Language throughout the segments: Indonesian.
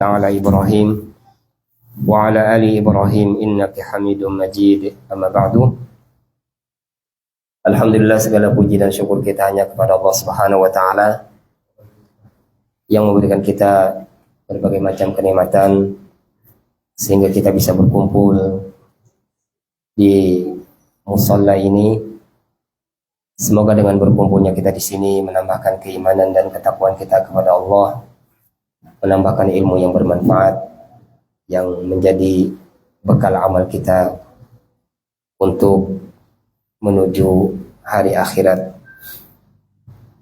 على إبراهيم وعلى آل إبراهيم إنك حميد مجيد أما بعد. Alhamdulillah, segala puji dan syukur kita hanya kepada Allah Subhanahu wa taala yang memberikan kita berbagai macam kenikmatan sehingga kita bisa berkumpul di musalla ini. Semoga dengan berkumpulnya kita di sini menambahkan keimanan dan ketakwaan kita kepada Allah, menambahkan ilmu yang bermanfaat yang menjadi bekal amal kita untuk menuju hari akhirat.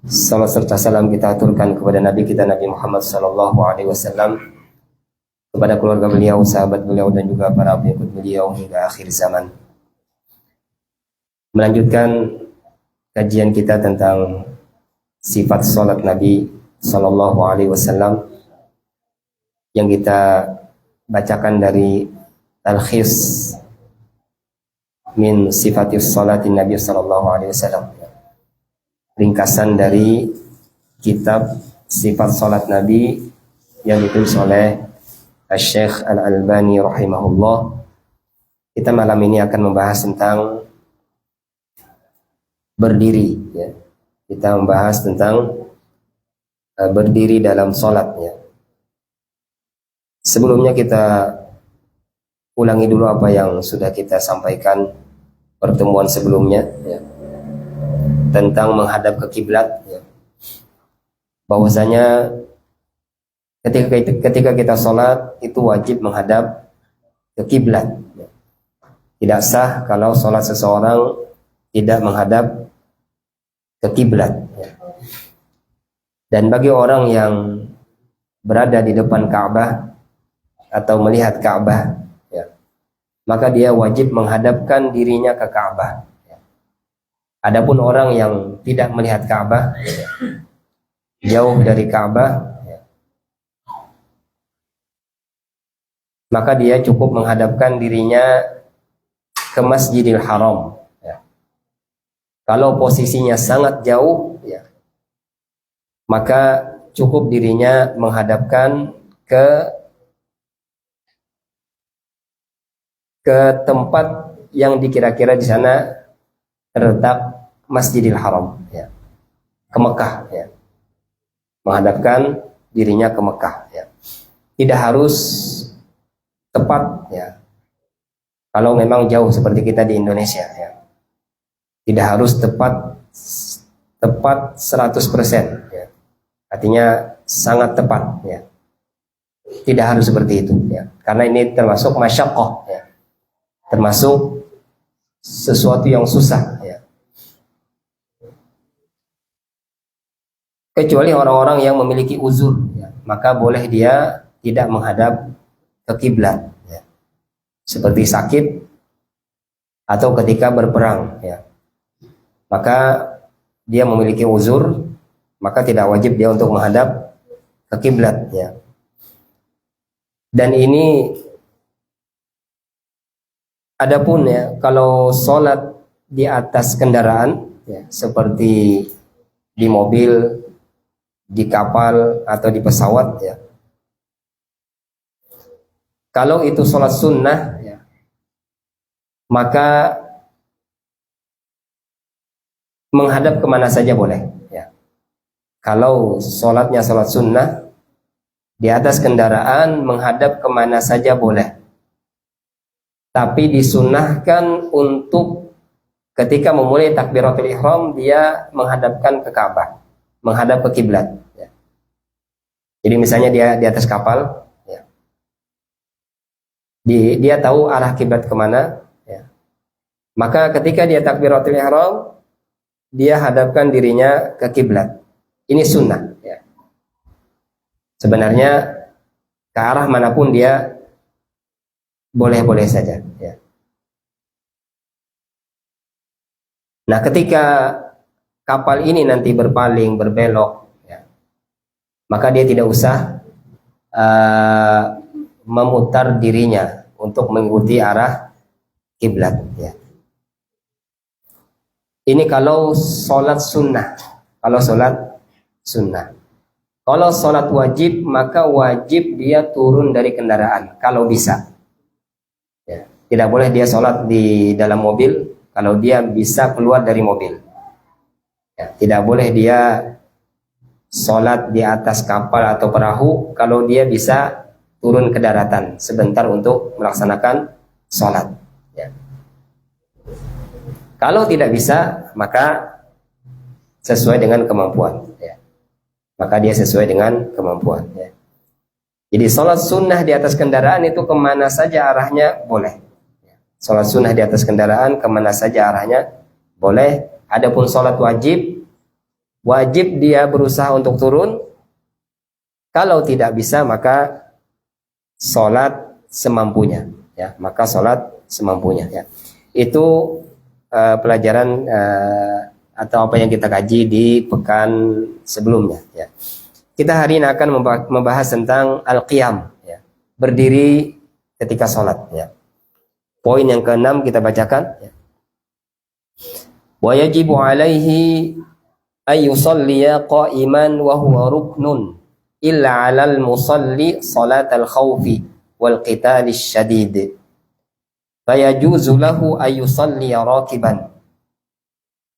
Salam serta salam kita aturkan kepada Nabi kita Nabi Muhammad sallallahu alaihi wasallam, kepada keluarga beliau, sahabat beliau dan juga para pengikut beliau hingga akhir zaman. Melanjutkan kajian kita tentang sifat salat Nabi sallallahu alaihi wasallam yang kita bacakan dari Talkhis min sifatis salatin Nabi sallallahu alaihi wasallam, ringkasan dari kitab sifat salat Nabi yang ditulis oleh Syekh Al-Albani rahimahullah. Kita malam ini akan membahas tentang berdiri, ya. Kita membahas tentang berdiri dalam salat, ya. Sebelumnya kita ulangi dulu apa yang sudah kita sampaikan pertemuan sebelumnya, ya, tentang menghadap ke kiblat, ya. Bahwasanya ketika kita sholat itu wajib menghadap ke kiblat, ya. Tidak sah kalau sholat seseorang tidak menghadap ke kiblat, ya. Dan bagi orang yang berada di depan Ka'bah atau melihat Ka'bah, ya, maka dia wajib menghadapkan dirinya ke Ka'bah, ya. Adapun orang yang tidak melihat Ka'bah, ya, jauh dari Ka'bah, ya, maka dia cukup menghadapkan dirinya ke Masjidil Haram, ya. Kalau posisinya sangat jauh, ya, maka cukup dirinya menghadapkan ke tempat yang dikira-kira di sana terletak Masjidil Haram, ya, ke Mekah, ya. Menghadapkan dirinya ke Mekah, ya. Tidak harus tepat, ya. Kalau memang jauh seperti kita di Indonesia, ya, tidak harus tepat 100%, ya. Artinya sangat tepat, ya. Tidak harus seperti itu, ya. Karena ini termasuk masyaqqah, ya. Termasuk sesuatu yang susah, ya. Kecuali orang-orang yang memiliki uzur, ya, maka boleh dia tidak menghadap ke kiblat, ya. Seperti sakit atau ketika berperang, ya. Maka dia memiliki uzur, maka tidak wajib dia untuk menghadap ke kiblat, ya. Dan ini adapun, ya, kalau sholat di atas kendaraan, ya, seperti di mobil, di kapal atau di pesawat, ya, kalau itu sholat sunnah, ya, maka menghadap kemana saja boleh, ya. Kalau sholatnya sholat sunnah di atas kendaraan, menghadap kemana saja boleh. Tapi disunnahkan untuk ketika memulai takbiratul ihram dia menghadapkan ke Ka'bah, menghadap ke kiblat, ya. Jadi misalnya dia di atas kapal, ya, dia tahu arah kiblat kemana, ya. Maka ketika dia takbiratul ihram dia hadapkan dirinya ke kiblat. Ini sunnah, ya. Sebenarnya ke arah manapun dia boleh-boleh saja, ya. Nah, ketika kapal ini nanti berpaling, berbelok, ya, maka dia tidak usah memutar dirinya untuk mengikuti arah kiblat, ya. Ini kalau sholat sunnah, kalau sholat sunnah. Kalau sholat wajib, maka wajib dia turun dari kendaraan kalau bisa. Ya. Tidak boleh dia sholat di dalam mobil kalau dia bisa keluar dari mobil. Ya. Tidak boleh dia sholat di atas kapal atau perahu kalau dia bisa turun ke daratan sebentar untuk melaksanakan sholat. Ya. Kalau tidak bisa, maka sesuai dengan kemampuan. Ya. Maka dia sesuai dengan kemampuan. Ya. Jadi sholat sunnah di atas kendaraan itu kemana saja arahnya boleh. Ya. Sholat sunnah di atas kendaraan kemana saja arahnya boleh. Adapun sholat wajib, wajib dia berusaha untuk turun. Kalau tidak bisa, maka sholat semampunya. Ya. Maka sholat semampunya. Ya. Itu pelajaran atau apa yang kita kaji di pekan sebelumnya. Ya. Kita hari ini akan membahas tentang al-qiyam, ya. Berdiri ketika sholat. Ya. Poin yang ke-6 kita bacakan. Ya. Wa yajibu alaihi ay yusalliya qa'iman wa huwa ruknun illa 'alal musalli salatal khawfi wal qitali syadid. Fayajuzu lahu ay yusalliya rakiban.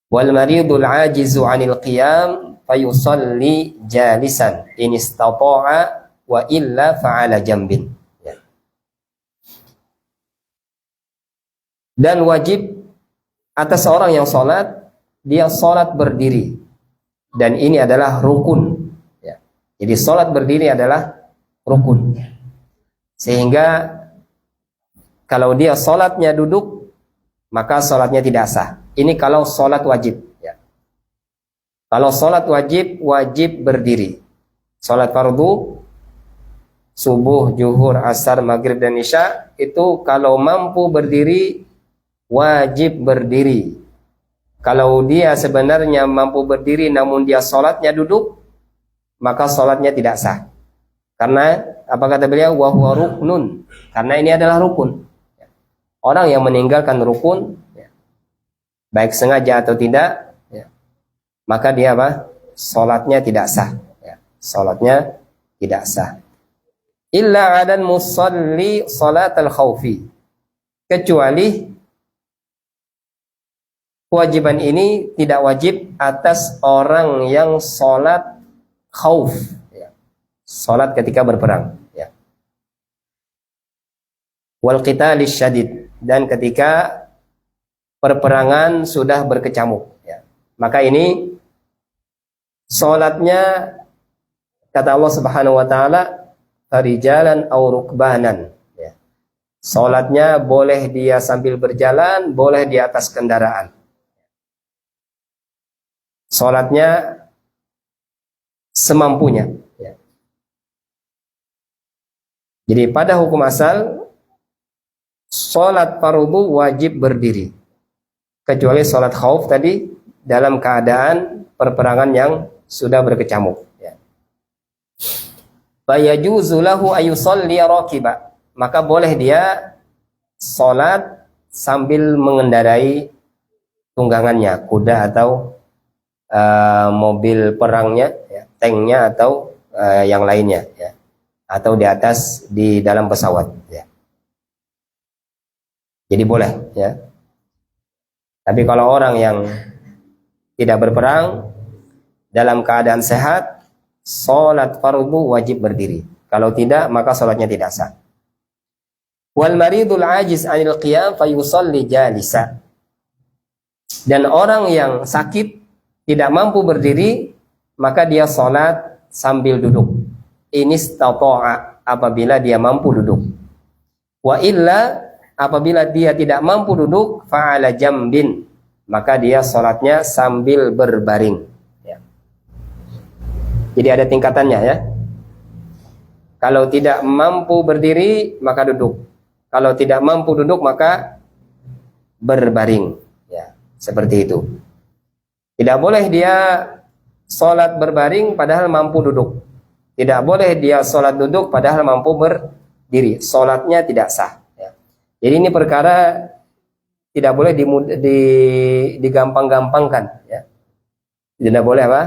Wal maridul ajizu 'anil qiyam fayusalli jalisan in istata'a wa illa fa'ala jambin. Ya. Dan wajib atas orang yang sholat, dia sholat berdiri, dan ini adalah rukun. Ya. Jadi sholat berdiri adalah rukun, sehingga kalau dia sholatnya duduk, maka sholatnya tidak sah. Ini kalau sholat wajib. Ya. Kalau sholat wajib, wajib berdiri. Sholat fardu, subuh, zuhur, asar, maghrib, dan isya, itu kalau mampu berdiri, wajib berdiri. Kalau dia sebenarnya mampu berdiri namun dia sholatnya duduk, maka sholatnya tidak sah. Karena apa kata beliau? Wa huwa ruknun. Karena ini adalah rukun. Orang yang meninggalkan rukun, baik sengaja atau tidak, ya, maka dia apa? Sholatnya tidak sah. Ya, sholatnya tidak sah. Illa 'adan musalli salatal khawfi. Kecuali kewajiban ini tidak wajib atas orang yang sholat khawf. Ya. Sholat ketika berperang. Ya. Wal qitali syadid. Dan ketika perperangan sudah berkecamuk, ya. Maka ini sholatnya, kata Allah Subhanahu wa ta'ala, farijalan aw rukbanan. Ya. Sholatnya boleh dia sambil berjalan, boleh di atas kendaraan. Sholatnya semampunya. Ya. Jadi pada hukum asal, sholat fardu wajib berdiri, kecuali sholat khauf tadi dalam keadaan perperangan yang sudah berkecamuk. Ya. Fayajuzu lahu ayusalli rakiba. Maka boleh dia sholat sambil mengendarai tunggangannya, kuda atau mobil perangnya, ya, tanknya atau yang lainnya, ya. Atau di atas di dalam pesawat. Ya. Jadi boleh, ya. Tapi kalau orang yang tidak berperang dalam keadaan sehat, sholat fardu wajib berdiri. Kalau tidak, maka sholatnya tidak sah. Wal maridul ajiz 'anil qiyam fayusalli jalisa. Dan orang yang sakit tidak mampu berdiri, maka dia sholat sambil duduk. Inistata'a, apabila dia mampu duduk. Wa illa, apabila dia tidak mampu duduk, fa'ala jambin, maka dia sholatnya sambil berbaring. Ya. Jadi ada tingkatannya, ya. Kalau tidak mampu berdiri, maka duduk. Kalau tidak mampu duduk, maka berbaring. Ya, seperti itu. Tidak boleh dia sholat berbaring padahal mampu duduk. Tidak boleh dia sholat duduk padahal mampu berdiri. Sholatnya tidak sah. Jadi ini perkara tidak boleh digampang-gampangkan, ya. Tidak boleh apa?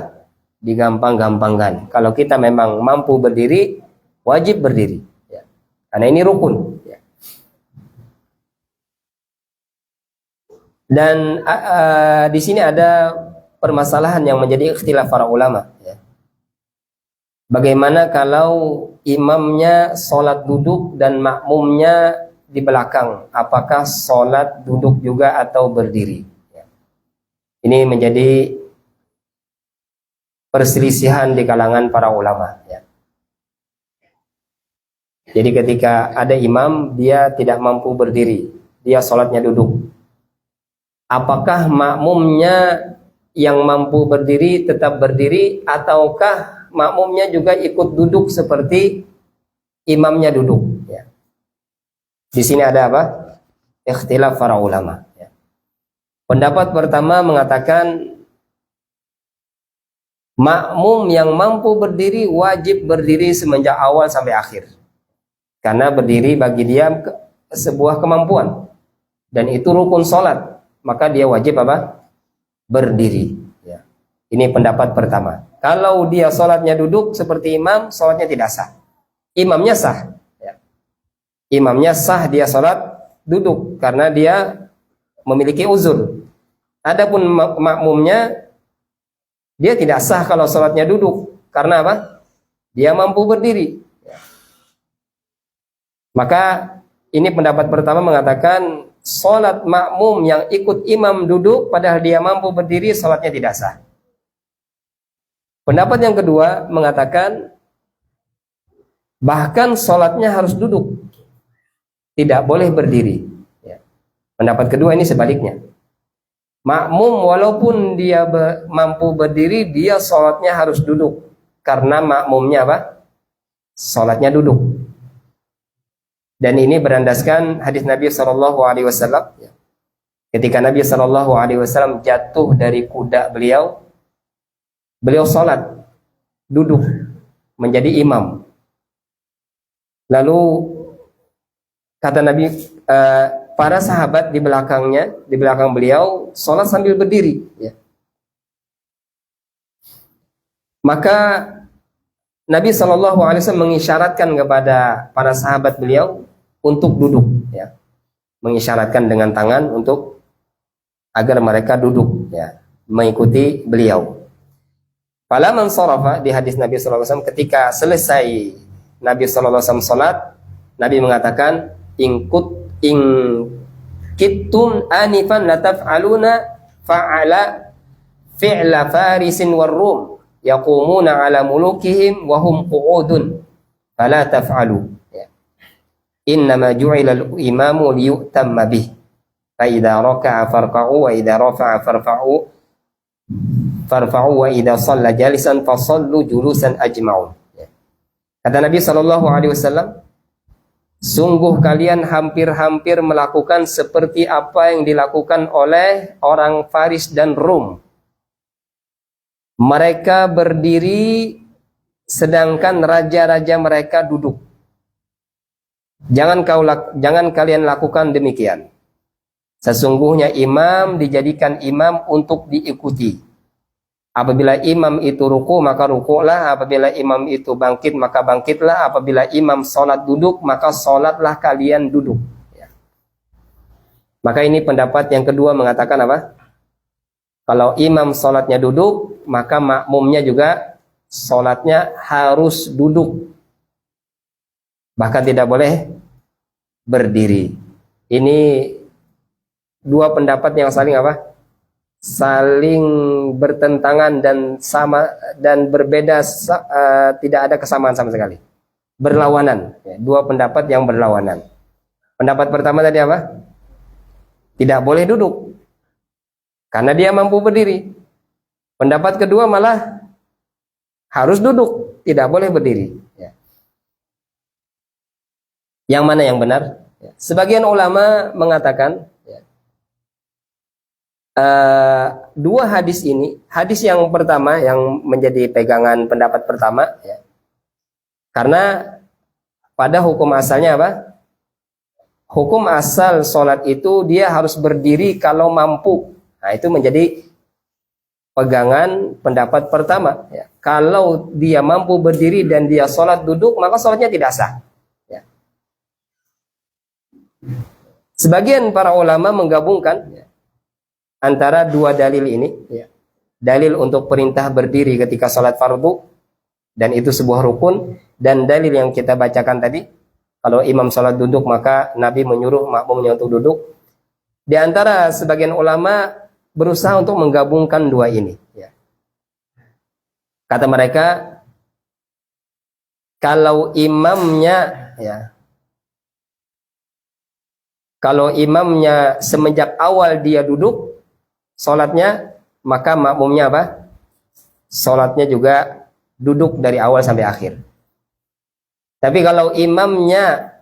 digampang-gampangkan. Kalau kita memang mampu berdiri, wajib berdiri. Ya. Karena ini rukun. Ya. Dan di sini ada permasalahan yang menjadi ikhtilaf para ulama. Ya. Bagaimana kalau imamnya sholat duduk dan makmumnya di belakang? Apakah sholat duduk juga atau berdiri? Ya. Ini menjadi perselisihan di kalangan para ulama. Ya. Jadi ketika ada imam, dia tidak mampu berdiri, dia sholatnya duduk. Apakah makmumnya yang mampu berdiri tetap berdiri, ataukah makmumnya juga ikut duduk seperti imamnya duduk? Ya. Di sini ada apa? Ikhtilaf para ulama. Ya. Pendapat pertama mengatakan makmum yang mampu berdiri wajib berdiri semenjak awal sampai akhir. Karena berdiri bagi dia sebuah kemampuan. Dan itu rukun sholat. Maka dia wajib apa? Berdiri. Ya. Ini pendapat pertama. Kalau dia sholatnya duduk seperti imam, sholatnya tidak sah. Imamnya sah. Ya. Imamnya sah dia sholat duduk. Karena dia memiliki uzur. Adapun makmumnya, dia tidak sah kalau sholatnya duduk. Karena apa? Dia mampu berdiri. Ya. Maka ini pendapat pertama mengatakan sholat makmum yang ikut imam duduk padahal dia mampu berdiri, sholatnya tidak sah. Pendapat yang kedua mengatakan bahkan sholatnya harus duduk, tidak boleh berdiri. Ya. Pendapat kedua ini sebaliknya. Makmum walaupun dia mampu berdiri, dia sholatnya harus duduk. Karena makmumnya apa? Sholatnya duduk. Dan ini berandaskan hadis Nabi SAW. Ketika Nabi SAW jatuh dari kuda beliau, beliau sholat duduk menjadi imam. Lalu kata Nabi, para sahabat di belakangnya, di belakang beliau, sholat sambil berdiri. Ya. Maka Nabi SAW mengisyaratkan kepada para sahabat beliau untuk duduk, ya. Mengisyaratkan dengan tangan untuk agar mereka duduk, ya, mengikuti beliau. Falamman sharafa, di hadis Nabi SAW, ketika selesai Nabi SAW sholat, Nabi mengatakan, in kittum anifan lataf'aluna fa'ala fi'la farisin warrum yaqumuna ala mulukihim wa hum qu'udun fala taf'alu. Ya. Innama ju'ila al-imamu liyu'tamma bih. Fa idza raka'a farka'u wa idza rafa'a farfa'u wa idza shalla jalisan fasallu julusan ajma'un. Ya. Kata Nabi SAW, sungguh kalian hampir-hampir melakukan seperti apa yang dilakukan oleh orang Faris dan Rum. Mereka berdiri sedangkan raja-raja mereka duduk. Jangan kalian lakukan demikian. Sesungguhnya imam dijadikan imam untuk diikuti. Apabila imam itu ruku, maka rukuklah. Apabila imam itu bangkit, maka bangkitlah. Apabila imam sholat duduk, maka sholatlah kalian duduk. Ya. Maka ini pendapat yang kedua mengatakan apa? Kalau imam sholatnya duduk, maka makmumnya juga sholatnya harus duduk. Bahkan tidak boleh berdiri. Ini dua pendapat yang saling apa? Saling bertentangan dan sama dan berbeda, tidak ada kesamaan sama sekali. Berlawanan, ya, dua pendapat yang berlawanan. Pendapat pertama tadi apa? Tidak boleh duduk karena dia mampu berdiri. Pendapat kedua malah harus duduk, tidak boleh berdiri. Ya. Yang mana yang benar? Ya. Sebagian ulama mengatakan dua hadis ini, hadis yang pertama yang menjadi pegangan pendapat pertama, ya. Karena pada hukum asalnya apa? Hukum asal sholat itu dia harus berdiri kalau mampu. Nah, itu menjadi pegangan pendapat pertama, ya. Kalau dia mampu berdiri dan dia sholat duduk, maka sholatnya tidak sah, ya. Sebagian para ulama menggabungkan, ya, antara dua dalil ini, ya. Dalil untuk perintah berdiri ketika sholat fardu, dan itu sebuah rukun, dan dalil yang kita bacakan tadi, kalau imam sholat duduk maka Nabi menyuruh makmumnya untuk duduk. Di antara sebagian ulama berusaha untuk menggabungkan dua ini, ya. Kata mereka, kalau imamnya, ya, kalau imamnya semenjak awal dia duduk sholatnya, maka makmumnya apa? Sholatnya juga duduk dari awal sampai akhir. Tapi kalau imamnya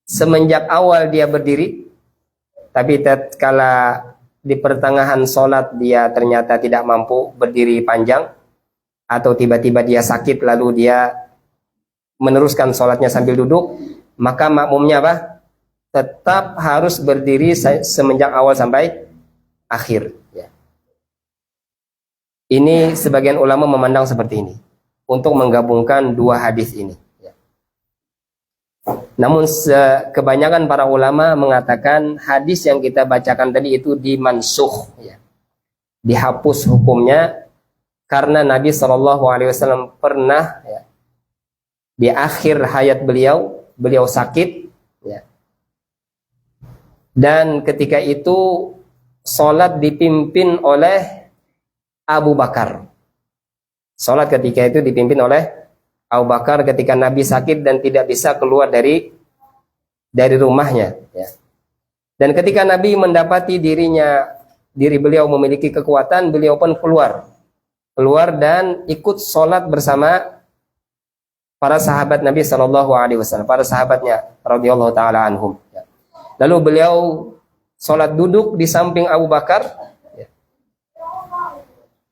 semenjak awal dia berdiri, tapi tatkala di pertengahan sholat dia ternyata tidak mampu berdiri panjang, atau tiba-tiba dia sakit lalu dia meneruskan sholatnya sambil duduk, maka makmumnya apa? Tetap harus berdiri semenjak awal sampai akhir, ya. Ini sebagian ulama memandang seperti ini untuk menggabungkan dua hadis ini, ya. Namun kebanyakan para ulama mengatakan hadis yang kita bacakan tadi itu dimansukh, ya. Dihapus hukumnya karena Nabi SAW pernah, ya, di akhir hayat beliau sakit, ya. Dan ketika itu sholat dipimpin oleh Abu Bakar. Sholat ketika itu dipimpin oleh Abu Bakar ketika Nabi sakit dan tidak bisa keluar dari rumahnya, ya. Dan ketika Nabi mendapati diri beliau memiliki kekuatan, beliau pun keluar dan ikut sholat bersama para sahabat Nabi SAW, para sahabatnya radhiyallahu taala anhum, ya. Lalu beliau sholat duduk di samping Abu Bakar, ya.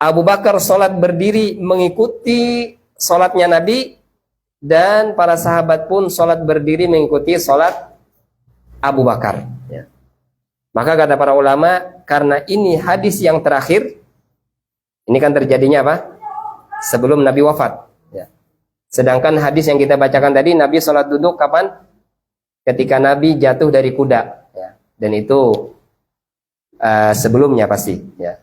Abu Bakar sholat berdiri mengikuti sholatnya Nabi, dan para sahabat pun sholat berdiri mengikuti sholat Abu Bakar, ya. Maka kata para ulama, karena ini hadis yang terakhir, ini kan terjadinya apa? Sebelum Nabi wafat, ya. Sedangkan hadis yang kita bacakan tadi, Nabi sholat duduk kapan? Ketika Nabi jatuh dari kuda, ya. Dan itu sebelumnya pasti, ya.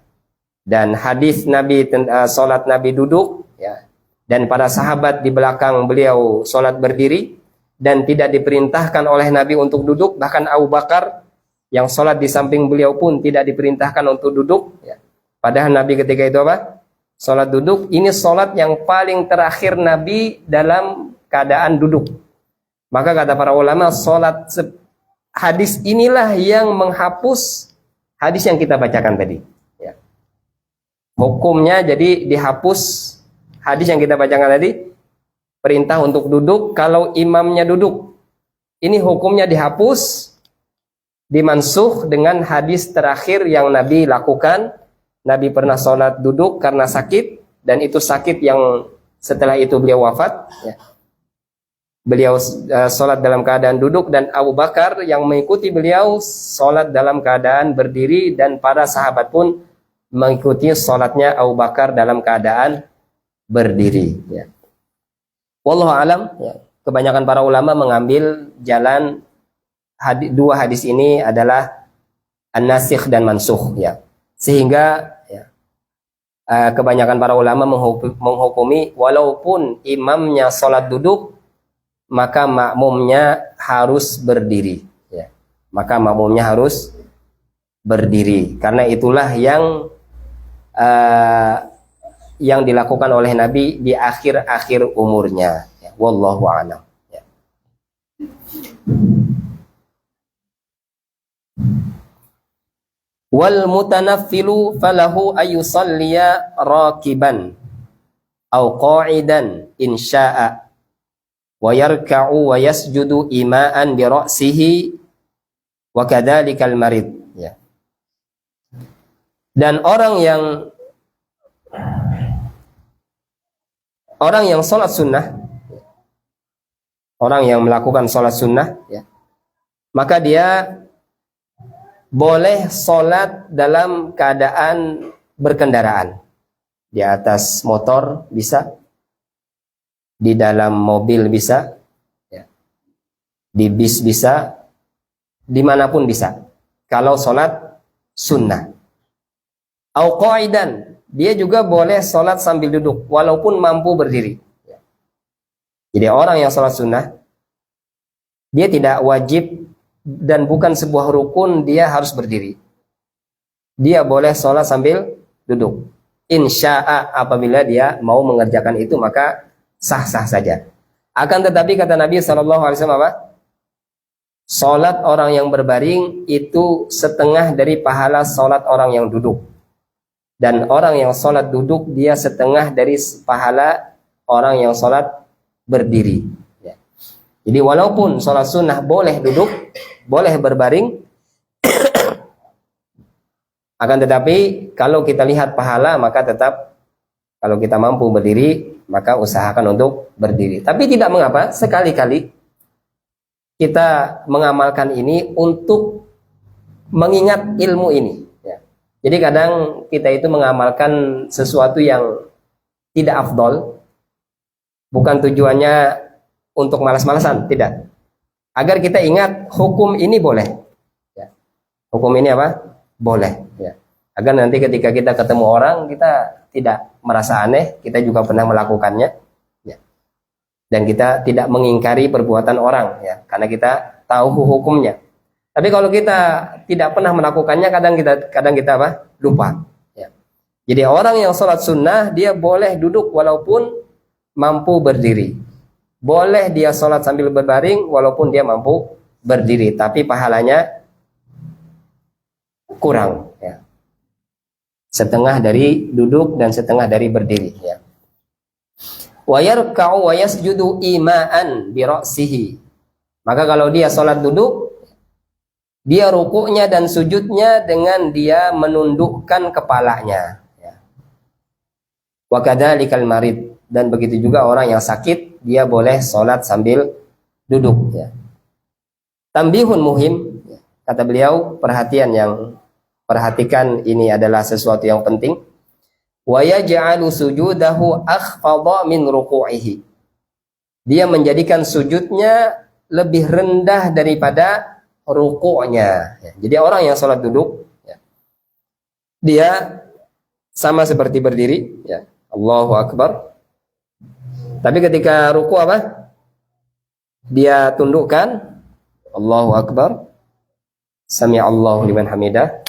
Dan hadis Nabi sholat Nabi duduk, ya. Dan para sahabat di belakang beliau sholat berdiri dan tidak diperintahkan oleh Nabi untuk duduk. Bahkan Abu Bakar yang sholat di samping beliau pun tidak diperintahkan untuk duduk, ya. Padahal Nabi ketika itu apa? Sholat duduk. Ini sholat yang paling terakhir Nabi dalam keadaan duduk. Maka kata para ulama, hadis inilah yang menghapus hadis yang kita bacakan tadi, ya. Hukumnya jadi dihapus hadis yang kita bacakan tadi, perintah untuk duduk kalau imamnya duduk. Ini hukumnya dihapus, dimansukh dengan hadis terakhir yang Nabi lakukan. Nabi pernah sholat duduk karena sakit, dan itu sakit yang setelah itu beliau wafat, ya. Beliau sholat dalam keadaan duduk, dan Abu Bakar yang mengikuti beliau sholat dalam keadaan berdiri, dan para sahabat pun mengikuti sholatnya Abu Bakar dalam keadaan berdiri, ya. Wallahu alam, ya. Kebanyakan para ulama mengambil jalan dua hadis ini adalah an-nasikh dan mansukh, ya. Sehingga, ya, kebanyakan para ulama menghukumi walaupun imamnya sholat duduk, maka makmumnya harus berdiri, ya. Maka makmumnya harus berdiri, karena itulah yang dilakukan oleh Nabi di akhir-akhir umurnya, ya. Wallahu a'lam, ya. Wal mutanaffilu falahu ayusalliya rakiban au qa'idan insya'a wa yarka'u wa yasjudu ima'an bi ra'sihi wa kadzalikal marid, ya. Dan orang yang sholat sunnah, orang yang melakukan sholat sunnah, ya, maka dia boleh sholat dalam keadaan berkendaraan, di atas motor bisa, di dalam mobil bisa, ya. Di bis bisa, dimanapun bisa. Kalau sholat sunnah. Au qa'idan, dia juga boleh sholat sambil duduk, walaupun mampu berdiri. Ya. Jadi orang yang sholat sunnah, dia tidak wajib dan bukan sebuah rukun dia harus berdiri. Dia boleh sholat sambil duduk. Insya'a, apabila dia mau mengerjakan itu maka sah-sah saja. Akan tetapi kata Nabi SAW apa? Sholat orang yang berbaring itu setengah dari pahala sholat orang yang duduk. Dan orang yang sholat duduk dia setengah dari pahala orang yang sholat berdiri. Ya. Jadi walaupun sholat sunnah boleh duduk, boleh berbaring, akan tetapi kalau kita lihat pahala maka tetap kalau kita mampu berdiri maka usahakan untuk berdiri. Tapi tidak mengapa sekali-kali kita mengamalkan ini untuk mengingat ilmu ini. Ya. Jadi kadang kita itu mengamalkan sesuatu yang tidak afdol, bukan tujuannya untuk malas-malasan, tidak. Agar kita ingat hukum ini boleh. Ya. Hukum ini apa? Boleh. Ya. Agar nanti ketika kita ketemu orang kita tidak merasa aneh, kita juga pernah melakukannya, ya. Dan kita tidak mengingkari perbuatan orang, ya, karena kita tahu hukumnya. Tapi kalau kita tidak pernah melakukannya, kadang kita apa? Lupa. Ya. Jadi orang yang sholat sunnah dia boleh duduk walaupun mampu berdiri, boleh dia sholat sambil berbaring walaupun dia mampu berdiri, tapi pahalanya kurang. Ya. Setengah dari duduk dan setengah dari berdiri, ya. Wa yarka'u wa yasjudu ima'an bi ra'sihi. Maka kalau dia sholat duduk, dia rukuknya dan sujudnya dengan dia menundukkan kepalanya, ya. Wa kadzalikal marid, dan begitu juga orang yang sakit dia boleh sholat sambil duduk, ya. Tambihun muhim, kata beliau, perhatikan ini adalah sesuatu yang penting. Wa yaj'alu sujudahu akhfadha min ruku'ihi. Dia menjadikan sujudnya lebih rendah daripada rukuknya. Ya. Jadi orang yang sholat duduk, ya, dia sama seperti berdiri, ya. Allahu Akbar. Tapi ketika ruku apa? Dia tundukkan, Allahu Akbar, Sami'allahu liman hamidah.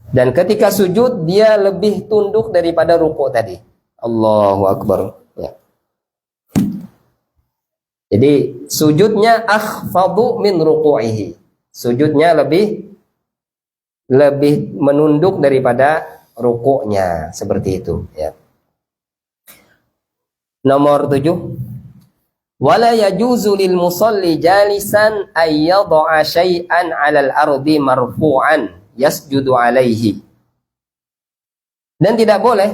Dan ketika sujud dia lebih tunduk daripada ruku tadi. Allahu Akbar. Ya. Jadi sujudnya akhfadu min ruku'ihi. Sujudnya lebih menunduk daripada rukuknya, seperti itu, ya. Nomor 7. Wala yajuzu lil musalli jalisan ay yad'a syai'an 'alal ardi marfu'an yasjudu alaihi. Dan tidak boleh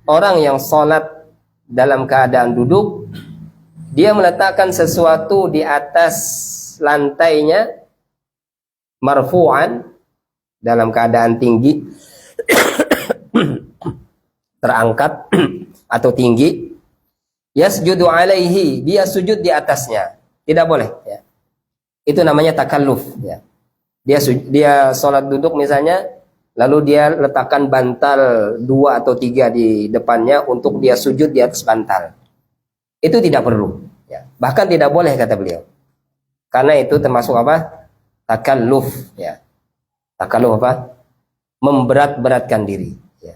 orang yang sholat dalam keadaan duduk dia meletakkan sesuatu di atas lantainya marfu'an, dalam keadaan tinggi terangkat atau tinggi, yasjudu alaihi, dia sujud di atasnya, tidak boleh, ya. Itu namanya takalluf, ya. Dia sholat duduk misalnya, lalu dia letakkan bantal 2 atau 3 di depannya untuk dia sujud di atas bantal. Itu tidak perlu, ya. Bahkan tidak boleh kata beliau. Karena itu termasuk apa? Takalluf, ya. Takalluf apa? Memberat-beratkan diri, ya.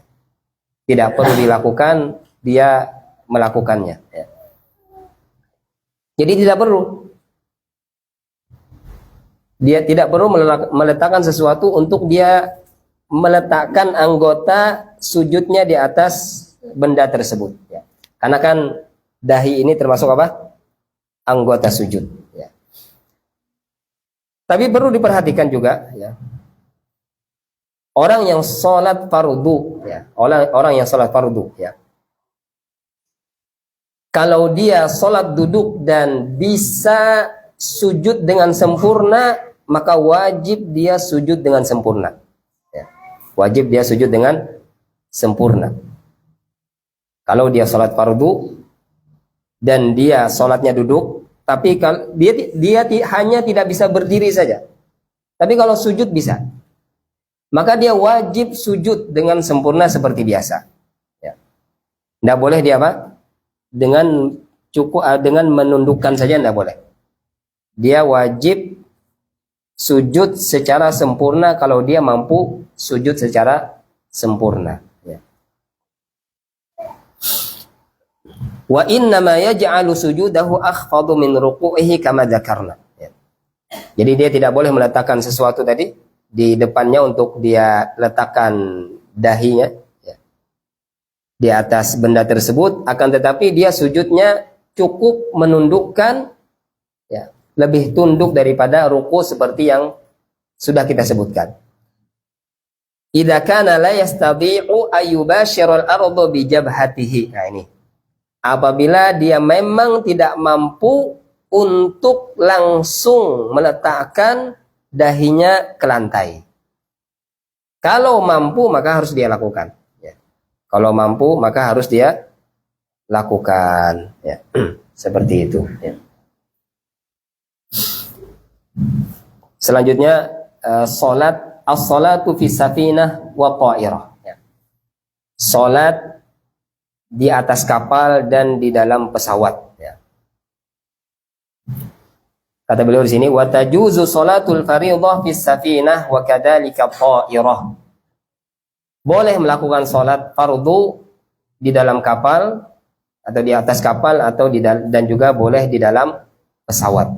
Tidak perlu dilakukan, dia melakukannya, ya. Jadi tidak perlu. Dia tidak perlu meletakkan sesuatu untuk dia meletakkan anggota sujudnya di atas benda tersebut, ya. Karena kan dahi ini termasuk apa? Anggota sujud, ya. Tapi perlu diperhatikan juga, ya. Orang yang sholat fardu, ya. Orang yang sholat fardu, ya. Kalau dia sholat duduk dan bisa sujud dengan sempurna, maka wajib dia sujud dengan sempurna, ya. Wajib dia sujud dengan sempurna. Kalau dia sholat fardu dan dia sholatnya duduk, tapi kalau dia hanya tidak bisa berdiri saja. Tapi kalau sujud bisa. Maka dia wajib sujud dengan sempurna seperti biasa. Ya. Tidak boleh dia apa? Dengan menundukkan saja tidak boleh. Dia wajib sujud secara sempurna kalau dia mampu sujud secara sempurna. Ya. Wa innama yaj'alu sujudahu akhfadu min ruku'ihi kama dzakarna. Ya. Jadi dia tidak boleh meletakkan sesuatu tadi di depannya untuk dia letakkan dahinya ya, di atas benda tersebut, akan tetapi dia sujudnya cukup menundukkan ya, lebih tunduk daripada ruku seperti yang sudah kita sebutkan. Idza kana la yastati'u ayyubashira al-ardha bi jabhatihi. Nah ini. Apabila dia memang tidak mampu untuk langsung meletakkan dahinya ke lantai. Kalau mampu maka harus dia lakukan. Ya. Kalau mampu maka harus dia lakukan. Ya. Seperti itu. Ya. Selanjutnya salat as-salatu fi safinah wa ta'irah. Ya. Salat di atas kapal dan di dalam pesawat. Ya. Kata beliau di sini, wa tajuzu salatul fardhah fi safinah wa kadzalika ta'irah. Boleh melakukan salat fardu di dalam kapal atau di atas kapal atau dan juga boleh di dalam pesawat.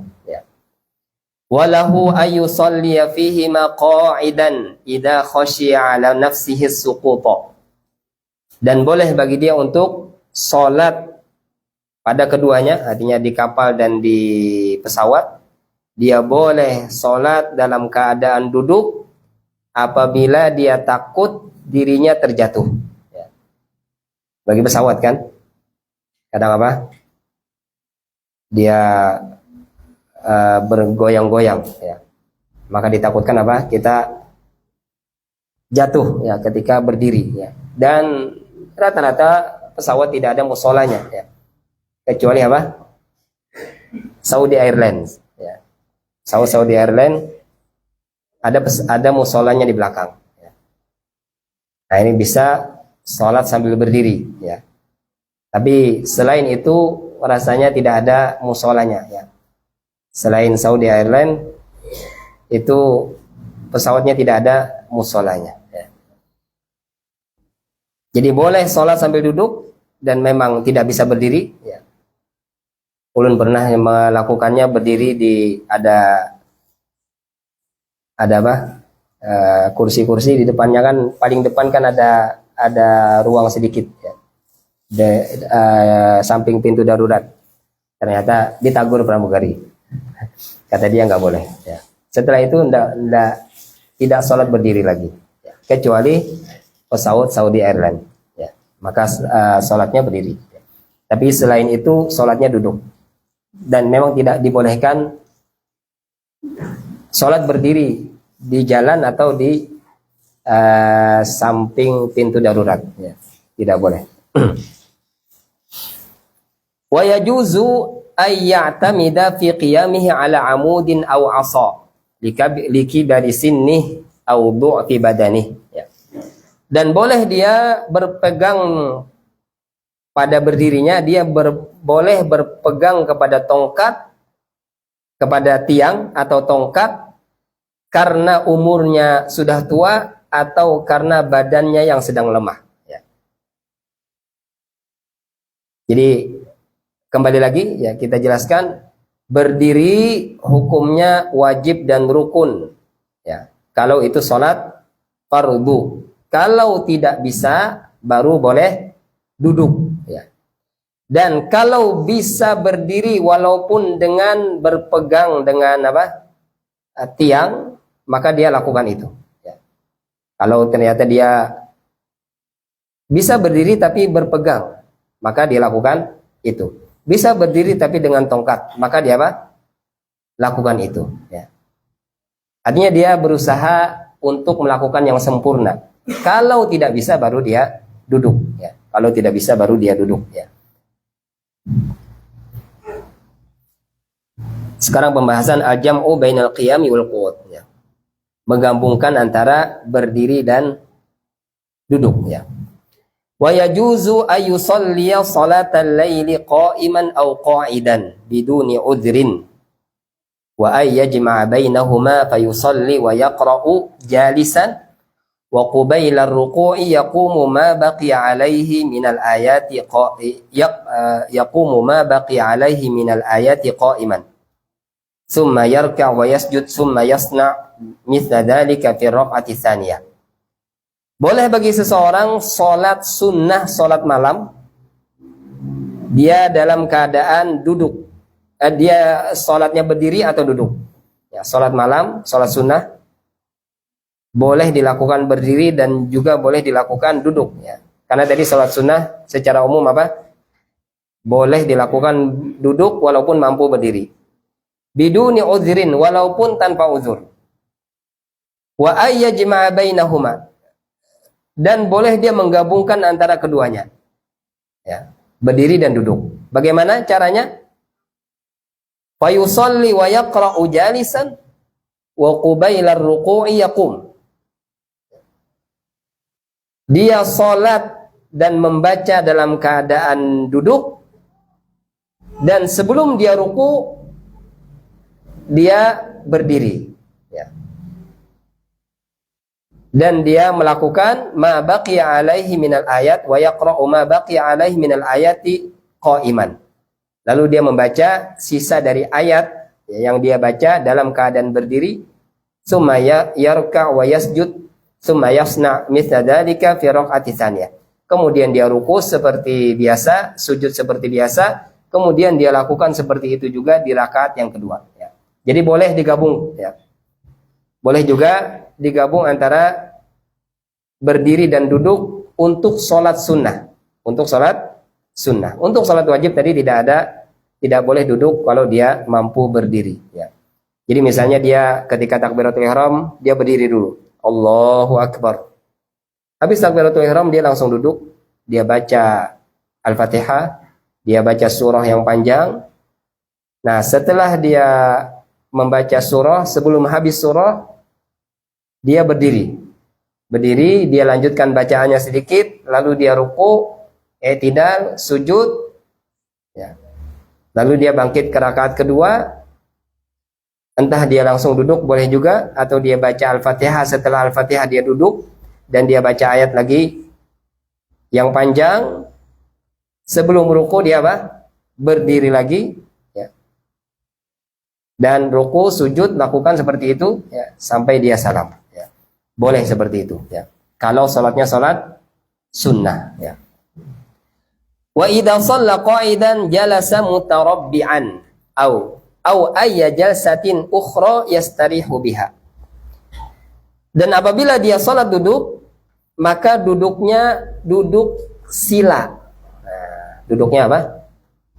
Walahu ayyusalliya fihi qa'idan idza khashiya 'ala nafsihi as-suquta. Dan boleh bagi dia untuk salat pada keduanya, artinya di kapal dan di pesawat, dia boleh salat dalam keadaan duduk apabila dia takut dirinya terjatuh. Ya. Bagi pesawat kan, kadang apa? Dia bergoyang-goyang ya. Maka ditakutkan apa? Kita jatuh ya ketika berdiri ya. Dan rata-rata pesawat tidak ada musolanya ya. Kecuali apa? Saudi Airlines ya. Saudi Airlines ada musolanya di belakang ya. Nah, ini bisa sholat sambil berdiri ya. Tapi selain itu rasanya tidak ada musolanya ya. Selain Saudi Airlines itu pesawatnya tidak ada musolanya ya. Jadi boleh sholat sambil duduk dan memang tidak bisa berdiri ya. Ulun pernah melakukannya berdiri di ada apa kursi-kursi di depannya, kan paling depan kan ada ruang sedikit ya. Samping pintu darurat. Ternyata ditagur pramugari. Kata dia nggak boleh ya. Setelah itu tidak sholat berdiri lagi ya. Kecuali pesawat Saudi Airlines ya. Maka sholatnya berdiri ya. Tapi selain itu sholatnya duduk. Dan memang tidak dibolehkan sholat berdiri di jalan atau di samping pintu darurat ya. Tidak boleh. Wa yajuzu ayya'tamida fi qiyamihi ala amudin aw asa likibari sinnih aw du'fi badanih ya. Dan boleh dia berpegang pada berdirinya, dia boleh berpegang kepada tongkat, kepada tiang atau tongkat karena umurnya sudah tua atau karena badannya yang sedang lemah ya. Jadi kembali lagi ya, kita jelaskan berdiri hukumnya wajib dan rukun ya. Kalau itu sholat fardu. Kalau tidak bisa baru boleh duduk ya. Dan kalau bisa berdiri walaupun dengan berpegang dengan apa? Tiang, maka dia lakukan itu ya. Kalau ternyata dia bisa berdiri tapi berpegang, maka dia lakukan itu. Bisa berdiri tapi dengan tongkat, maka dia apa? Lakukan itu ya. Artinya dia berusaha untuk melakukan yang sempurna. Kalau tidak bisa baru dia duduk ya. Kalau tidak bisa baru dia duduk ya. Sekarang pembahasan al-jam'u bainal qiyami wal qu'ud ya. Menggabungkan antara berdiri dan duduk ya. Wa yajuzu ay yusalliya salatal laili qa'iman aw qa'idan biduni udhrin wa ay yajma'a bainahuma fayusalli wa yaqra'u jalisan wa qabila ar-ruku'i yaqumu ma baqiya 'alaihi minal ayati yaqumu ma baqiya 'alaihi minal ayati qa'iman thumma yarka' wa yasjud thumma yasna' mithla dhalika fi raq'ati tsaniyah. Boleh bagi seseorang sholat sunnah, sholat malam, dia dalam keadaan duduk. Dia sholatnya berdiri atau duduk. Ya, sholat malam, sholat sunnah, boleh dilakukan berdiri dan juga boleh dilakukan duduk. Ya. Karena tadi sholat sunnah secara umum apa? Boleh dilakukan duduk walaupun mampu berdiri. Biduni udhrin, walaupun tanpa uzur. Wa ayyajma'a bainahuma. Dan boleh dia menggabungkan antara keduanya ya, berdiri dan duduk. Bagaimana caranya? Fa yusalli wa yaqra'u jalisan wa qabila ar-ruku'i yaqum. Dia salat dan membaca dalam keadaan duduk, dan sebelum dia ruku dia berdiri ya. Dan dia melakukan ma baqiya alaihi minal ayat wa yaqra'u ma baqiya alaihi minal ayati qa'iman. Lalu dia membaca sisa dari ayat yang dia baca dalam keadaan berdiri, summa yarka' wa yasjud summa yasna' mithla dzalika fi raq'ati tsaniyah. Kemudian dia ruku seperti biasa, sujud seperti biasa, kemudian dia lakukan seperti itu juga di rakaat yang kedua ya. Jadi boleh digabung ya. Boleh juga digabung antara berdiri dan duduk untuk sholat sunnah. Untuk sholat sunnah. Untuk sholat wajib tadi tidak boleh duduk kalau dia mampu berdiri. Ya. Jadi misalnya dia ketika takbiratul ihram dia berdiri dulu. Allahu Akbar. Habis takbiratul ihram dia langsung duduk. Dia baca Al-Fatihah. Dia baca surah yang panjang. Nah setelah dia membaca surah, sebelum habis surah dia berdiri, dia lanjutkan bacaannya sedikit, lalu dia ruku, i'tidal, sujud, ya. Lalu dia bangkit ke rakaat kedua, entah dia langsung duduk boleh juga, atau dia baca Al-Fatihah, setelah Al-Fatihah dia duduk, dan dia baca ayat lagi yang panjang, sebelum ruku dia apa? Berdiri lagi, ya. Dan ruku, sujud, lakukan seperti itu, ya, sampai dia salam. Boleh seperti itu ya. Kalau salatnya salat sunnah ya. Wa idza shalla qa'idan jalasa mutarabbi'an au ayya jalsatin ukhra yastarihu biha. Dan apabila dia salat duduk, maka duduknya duduk sila. Nah, duduknya apa?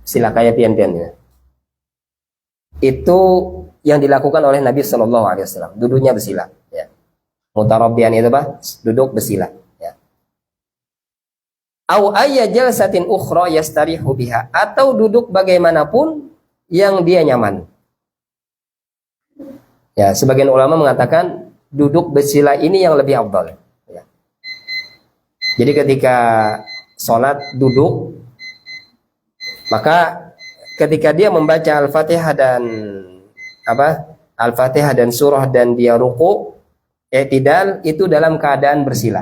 Sila kayak pian-pian ya. Itu yang dilakukan oleh Nabi sallallahu alaihi wasallam. Duduknya bersila ya. Mutarabbian itu apa? Duduk bersila ya. Au ayya jalsatin ukhra yastarihu biha, atau duduk bagaimanapun yang dia nyaman. Ya, sebagian ulama mengatakan duduk bersila ini yang lebih afdal ya. Jadi ketika sholat duduk, maka ketika dia membaca Al-Fatihah dan Al-Fatihah dan surah dan dia ruku, i'tidal itu dalam keadaan bersila.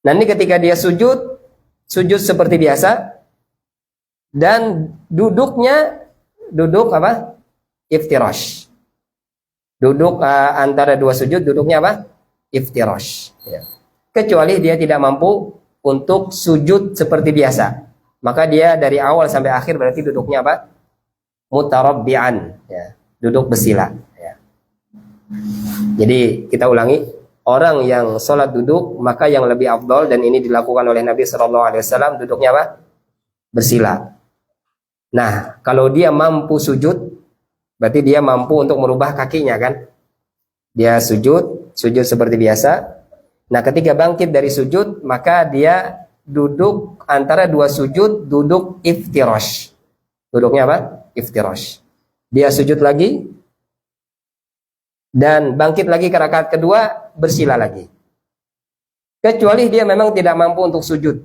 Nanti ketika dia sujud seperti biasa, dan duduk apa? Iftirash. Duduk antara dua sujud, duduknya apa? Iftirash. Ya. Kecuali dia tidak mampu untuk sujud seperti biasa, maka dia dari awal sampai akhir berarti duduknya apa? Mutarabbi'an. Ya. Duduk bersila. Ya. Jadi kita ulangi, orang yang sholat duduk maka yang lebih afdal, dan ini dilakukan oleh Nabi SAW, duduknya apa? Bersila. Nah, kalau dia mampu sujud, berarti dia mampu untuk merubah kakinya kan? Dia sujud seperti biasa. Nah, ketika bangkit dari sujud, maka dia duduk antara dua sujud, duduk iftirash. Duduknya apa? Iftirash. Dia sujud lagi dan bangkit lagi ke rakaat kedua, bersila lagi. Kecuali dia memang tidak mampu untuk sujud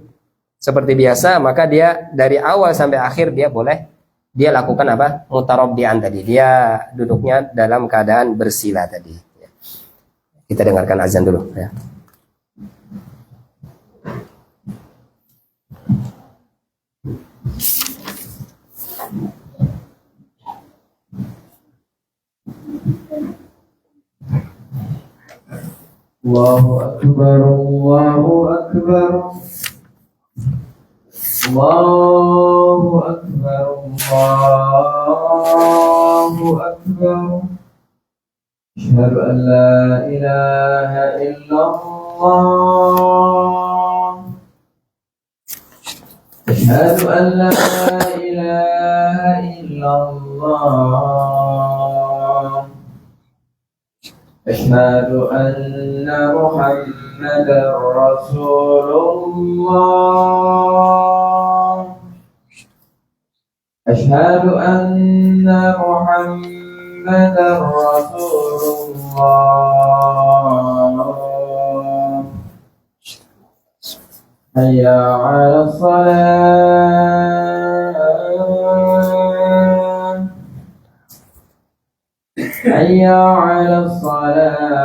seperti biasa, maka dia dari awal sampai akhir dia boleh dia lakukan apa? Mutarabbi'an tadi. Dia duduknya dalam keadaan bersila tadi. Kita dengarkan azan dulu ya. Allahu Akbar, Allahu Akbar, Allahu Akbar, Allahu Akbar. Asyhadu an la ilaha illallah. Asyhadu an la ilaha illallah. أشهد أن محمدا رسول الله. أشهد أن محمدا رسول الله. حي على الصلاة. حي على الصلاة.